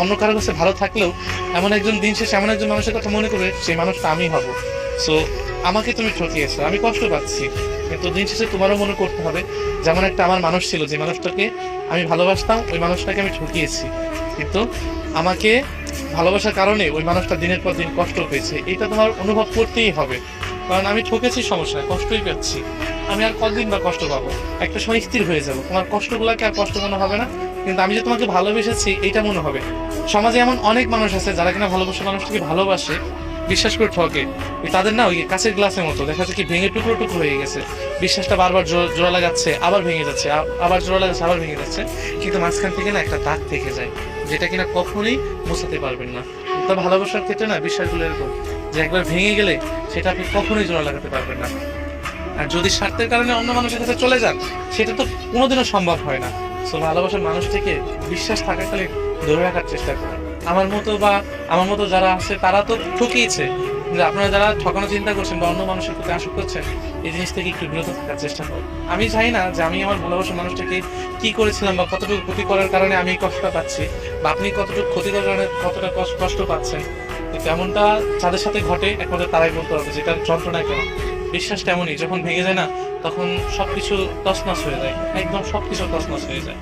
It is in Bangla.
অন্য কারো কাছে ভালো থাকলেও এমন একজন দিন শেষে এমন একজন মানুষের কথা মনে করবে সেই মানুষটা আমি হব। সো আমাকে তুমি ঠকিয়েছো, আমি কষ্ট পাচ্ছি, কিন্তু দিন শেষে তোমারও মনে করতে হবে যেমন একটা আমার মানুষ ছিল, যে মানুষটাকে আমি ভালোবাসতাম, ওই মানুষটাকে আমি ঠকিয়েছি, কিন্তু আমাকে ভালোবাসার কারণে ওই মানুষটা দিনের পর দিন কষ্ট পেয়েছে, এটা তোমার অনুভব করতেই হবে। কারণ আমি ঠকেছি, সমস্যা নাই, কষ্টই পাচ্ছি, আমি আর কতদিন বা কষ্ট পাবো, একটা সময় স্থির হয়ে যাবো, তোমার কষ্টগুলোকে আর কষ্ট মনে হবে না, কিন্তু আমি যে তোমাকে ভালোবেসেছি এইটা মনে হবে। সমাজে এমন অনেক মানুষ আছে যারা কিনা ভালোবাসা মানুষটাকে ভালোবাসে, বিশ্বাস করে ঠকে। তাদের না ওই কাঁচের গ্লাসের মতো দেখা যাচ্ছে কি ভেঙে টুকরো টুকরো হয়ে গেছে, বিশ্বাসটা বারবার জোড়া লাগাচ্ছে, আবার ভেঙে যাচ্ছে, আবার জোড়া লাগাচ্ছে, আবার ভেঙে যাচ্ছে, কিন্তু মাঝখান থেকে না একটা দাগ থেকে যায়, যেটা কিনা কখনোই মোছাতে পারবেন না। তো ভালোবাসার ক্ষেত্রে না বিশ্বাসগুলো এরকম, যে একবার ভেঙে গেলে সেটা আপনি কখনোই জোড়া লাগাতে পারবেন না। আর যদি স্বার্থের কারণে অন্য মানুষের কাছে চলে যান, সেটা তো কোনোদিনও সম্ভব হয় না। সো ভালোবাসার মানুষ থেকে বিশ্বাস থাকাকালীন ধরে রাখার চেষ্টা করুন। আমার মতো বা আমার মতো যারা আছে তারা তো ঠকিয়েছে, কিন্তু আপনারা যারা ঠকানোর চিন্তা করছেন বা অন্য মানুষের প্রতি আসক্ত হচ্ছেন, এই জিনিস থেকে একটু বিরত থাকার চেষ্টা করুন। আমি চাই না যে আমি আমার ভালোবাসার মানুষটাকে কি করেছিলাম বা কতটুকু ক্ষতি করার কারণে আমি এই কষ্টটা পাচ্ছি, বা আপনি কতটুকু ক্ষতি করার কারণে কতটা কষ্ট পাচ্ছেন, কিন্তু এমনটা যাদের সাথে ঘটে একমাত্র তারাই বলতে পারবে যেটার যন্ত্রণা কেমন। বিশ্বাস তেমনই, যখন ভেঙে যায় না তখন সবকিছু তছনছ হয়ে যায়, একদম সবকিছু তছনছ হয়ে যায়।